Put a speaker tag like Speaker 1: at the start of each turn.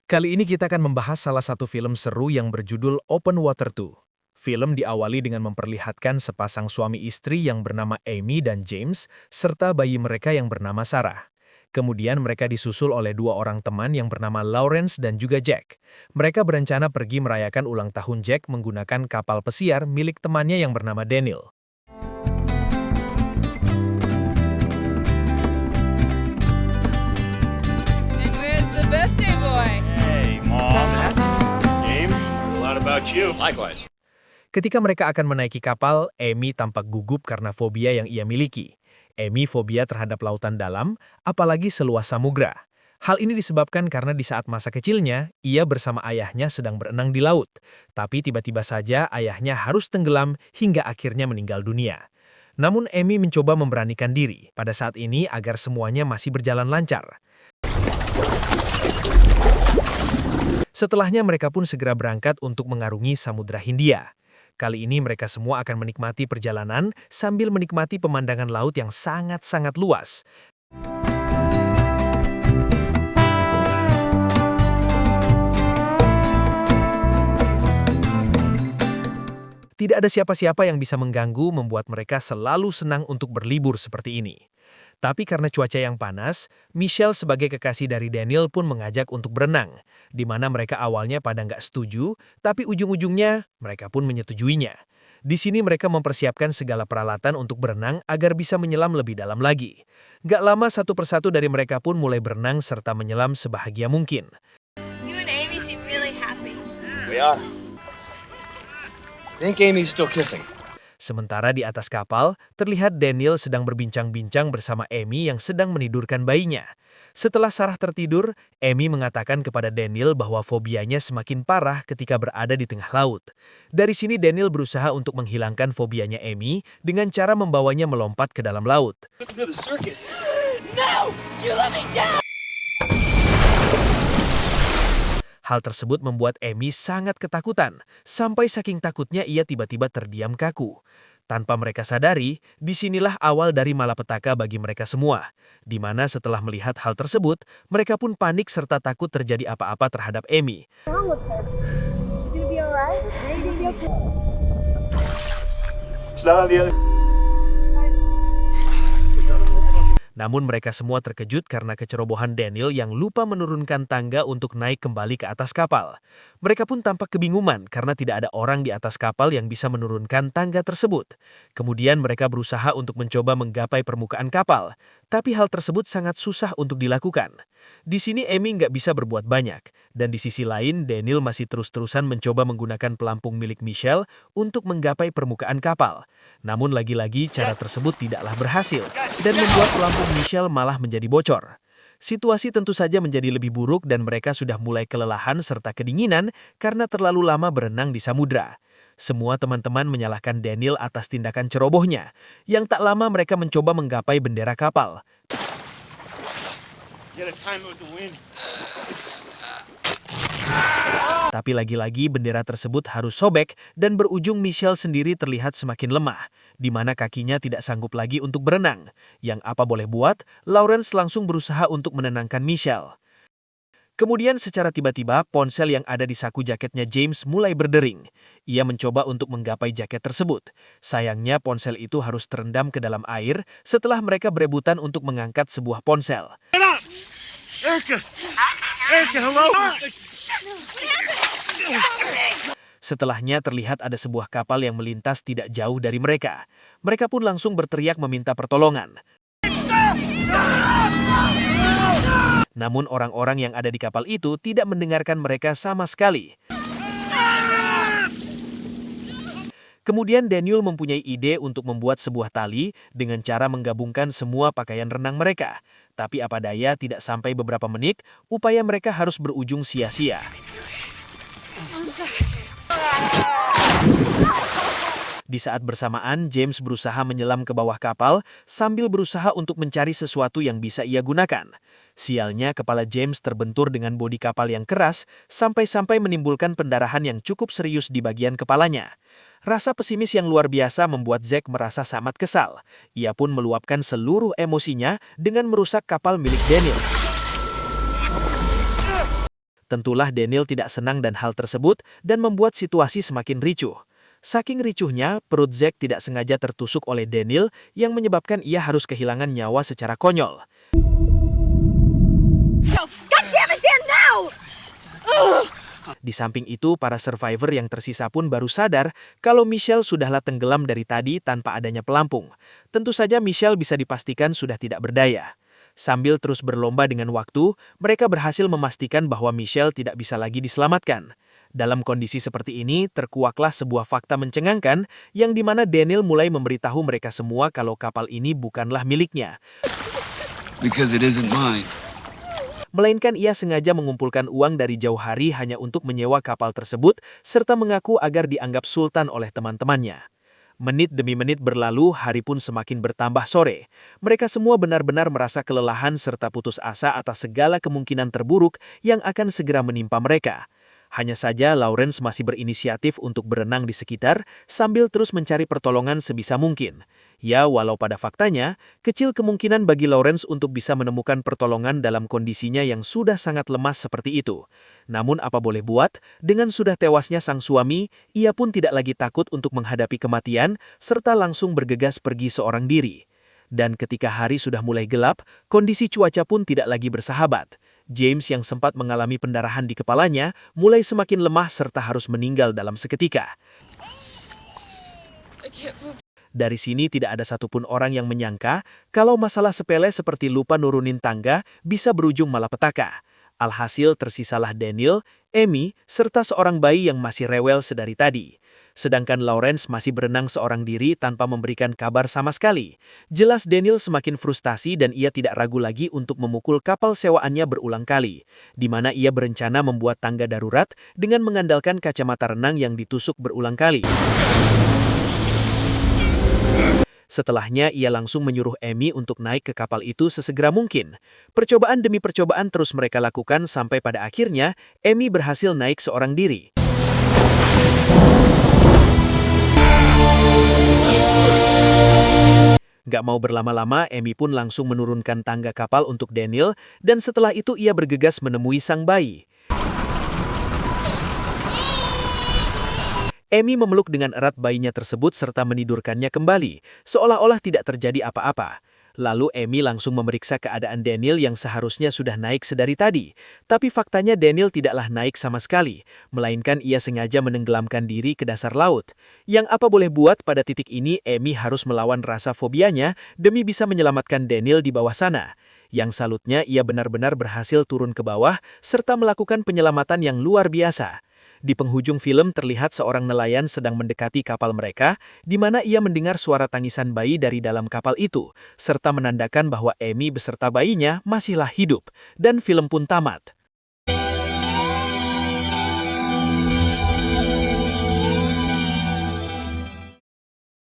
Speaker 1: Kali ini kita akan membahas salah satu film seru yang berjudul Open Water 2. Film diawali dengan memperlihatkan sepasang suami istri yang bernama Amy dan James, serta bayi mereka yang bernama Sarah. Kemudian mereka disusul oleh dua orang teman yang bernama Lawrence dan juga Jack. Mereka berencana pergi merayakan ulang tahun Jack menggunakan kapal pesiar milik temannya yang bernama Daniel.
Speaker 2: And where's the birthday boy?
Speaker 3: Hey, Mom. James, a lot about you. Likewise.
Speaker 1: Ketika mereka akan menaiki kapal, Amy tampak gugup karena fobia yang ia miliki. Amy fobia terhadap lautan dalam, apalagi seluas samudra. Hal ini disebabkan karena di saat masa kecilnya, ia bersama ayahnya sedang berenang di laut. Tapi tiba-tiba saja ayahnya harus tenggelam hingga akhirnya meninggal dunia. Namun Amy mencoba memberanikan diri pada saat ini agar semuanya masih berjalan lancar. Setelahnya mereka pun segera berangkat untuk mengarungi Samudra Hindia. Kali ini mereka semua akan menikmati perjalanan sambil menikmati pemandangan laut yang sangat-sangat luas. Tidak ada siapa-siapa yang bisa mengganggu membuat mereka selalu senang untuk berlibur seperti ini. Tapi karena cuaca yang panas, Michelle sebagai kekasih dari Daniel pun mengajak untuk berenang, di mana mereka awalnya pada nggak setuju, tapi ujung-ujungnya mereka pun menyetujuinya. Di sini mereka mempersiapkan segala peralatan untuk berenang agar bisa menyelam lebih dalam lagi. Gak lama satu persatu dari mereka pun mulai berenang serta menyelam sebahagia mungkin.
Speaker 4: You and Amy seem really happy.
Speaker 5: We are. I think Amy's still kissing.
Speaker 1: Sementara di atas kapal, terlihat Daniel sedang berbincang-bincang bersama Amy yang sedang menidurkan bayinya. Setelah Sarah tertidur, Amy mengatakan kepada Daniel bahwa fobianya semakin parah ketika berada di tengah laut. Dari sini Daniel berusaha untuk menghilangkan fobianya Amy dengan cara membawanya melompat ke dalam laut.
Speaker 5: To the circus.
Speaker 4: No! You let me down!
Speaker 1: Hal tersebut membuat Amy sangat ketakutan, sampai saking takutnya ia tiba-tiba terdiam kaku. Tanpa mereka sadari, disinilah awal dari malapetaka bagi mereka semua, di mana setelah melihat hal tersebut, mereka pun panik serta takut terjadi apa-apa terhadap Amy. Namun mereka semua terkejut karena kecerobohan Daniel yang lupa menurunkan tangga untuk naik kembali ke atas kapal. Mereka pun tampak kebingungan karena tidak ada orang di atas kapal yang bisa menurunkan tangga tersebut. Kemudian mereka berusaha untuk mencoba menggapai permukaan kapal, tapi hal tersebut sangat susah untuk dilakukan. Di sini Amy nggak bisa berbuat banyak, dan di sisi lain Daniel masih terus-terusan mencoba menggunakan pelampung milik Michelle untuk menggapai permukaan kapal. Namun lagi-lagi cara tersebut tidaklah berhasil, dan membuat pelampung Michelle malah menjadi bocor. Situasi tentu saja menjadi lebih buruk dan mereka sudah mulai kelelahan serta kedinginan karena terlalu lama berenang di samudra. Semua teman-teman menyalahkan Daniel atas tindakan cerobohnya, yang tak lama mereka mencoba menggapai bendera kapal. Tapi lagi-lagi bendera tersebut harus sobek dan berujung Michelle sendiri terlihat semakin lemah, di mana kakinya tidak sanggup lagi untuk berenang. Yang apa boleh buat, Lawrence langsung berusaha untuk menenangkan Michelle. Kemudian secara tiba-tiba ponsel yang ada di saku jaketnya James mulai berdering. Ia mencoba untuk menggapai jaket tersebut. Sayangnya ponsel itu harus terendam ke dalam air setelah mereka berebutan untuk mengangkat sebuah ponsel.
Speaker 3: Erica! Erica, hello!
Speaker 1: Setelahnya terlihat ada sebuah kapal yang melintas tidak jauh dari mereka. Mereka pun langsung berteriak meminta pertolongan. Namun orang-orang yang ada di kapal itu tidak mendengarkan mereka sama sekali. Kemudian Daniel mempunyai ide untuk membuat sebuah tali dengan cara menggabungkan semua pakaian renang mereka. Tapi apa daya, tidak sampai beberapa menit, upaya mereka harus berujung sia-sia. Di saat bersamaan, James berusaha menyelam ke bawah kapal sambil berusaha untuk mencari sesuatu yang bisa ia gunakan. Sialnya, kepala James terbentur dengan bodi kapal yang keras sampai-sampai menimbulkan pendarahan yang cukup serius di bagian kepalanya. Rasa pesimis yang luar biasa membuat Zack merasa sangat kesal. Ia pun meluapkan seluruh emosinya dengan merusak kapal milik Daniel. Tentulah Daniel tidak senang dan hal tersebut dan membuat situasi semakin ricuh. Saking ricuhnya, perut Zack tidak sengaja tertusuk oleh Daniel yang menyebabkan ia harus kehilangan nyawa secara konyol.
Speaker 4: God damn it, Dan, now!
Speaker 1: Di samping itu, para survivor yang tersisa pun baru sadar kalau Michelle sudahlah tenggelam dari tadi tanpa adanya pelampung. Tentu saja Michelle bisa dipastikan sudah tidak berdaya. Sambil terus berlomba dengan waktu, mereka berhasil memastikan bahwa Michelle tidak bisa lagi diselamatkan. Dalam kondisi seperti ini, terkuaklah sebuah fakta mencengangkan yang dimana Daniel mulai memberitahu mereka semua kalau kapal ini bukanlah miliknya.
Speaker 5: Because it isn't mine.
Speaker 1: Melainkan ia sengaja mengumpulkan uang dari jauh hari hanya untuk menyewa kapal tersebut serta mengaku agar dianggap sultan oleh teman-temannya. Menit demi menit berlalu, hari pun semakin bertambah sore. Mereka semua benar-benar merasa kelelahan serta putus asa atas segala kemungkinan terburuk yang akan segera menimpa mereka. Hanya saja Lawrence masih berinisiatif untuk berenang di sekitar sambil terus mencari pertolongan sebisa mungkin. Ya, walau pada faktanya, kecil kemungkinan bagi Lawrence untuk bisa menemukan pertolongan dalam kondisinya yang sudah sangat lemas seperti itu. Namun apa boleh buat, dengan sudah tewasnya sang suami, ia pun tidak lagi takut untuk menghadapi kematian, serta langsung bergegas pergi seorang diri. Dan ketika hari sudah mulai gelap, kondisi cuaca pun tidak lagi bersahabat. James yang sempat mengalami pendarahan di kepalanya mulai semakin lemah serta harus meninggal dalam seketika.
Speaker 2: I can't move.
Speaker 1: Dari sini tidak ada satupun orang yang menyangka kalau masalah sepele seperti lupa nurunin tangga bisa berujung malapetaka. Alhasil tersisalah Daniel, Amy, serta seorang bayi yang masih rewel sedari tadi. Sedangkan Lawrence masih berenang seorang diri tanpa memberikan kabar sama sekali. Jelas Daniel semakin frustasi dan ia tidak ragu lagi untuk memukul kapal sewaannya berulang kali, di mana ia berencana membuat tangga darurat dengan mengandalkan kacamata renang yang ditusuk berulang kali. Setelahnya, ia langsung menyuruh Amy untuk naik ke kapal itu sesegera mungkin. Percobaan demi percobaan terus mereka lakukan sampai pada akhirnya Amy berhasil naik seorang diri. Gak mau berlama-lama, Amy pun langsung menurunkan tangga kapal untuk Daniel, dan setelah itu ia bergegas menemui sang bayi. Amy memeluk dengan erat bayinya tersebut serta menidurkannya kembali, seolah-olah tidak terjadi apa-apa. Lalu Amy langsung memeriksa keadaan Daniel yang seharusnya sudah naik sedari tadi. Tapi faktanya Daniel tidaklah naik sama sekali, melainkan ia sengaja menenggelamkan diri ke dasar laut. Yang apa boleh buat pada titik ini Amy harus melawan rasa fobianya demi bisa menyelamatkan Daniel di bawah sana. Yang salutnya ia benar-benar berhasil turun ke bawah serta melakukan penyelamatan yang luar biasa. Di penghujung film terlihat seorang nelayan sedang mendekati kapal mereka, di mana ia mendengar suara tangisan bayi dari dalam kapal itu, serta menandakan bahwa Amy beserta bayinya masihlah hidup, dan film pun tamat.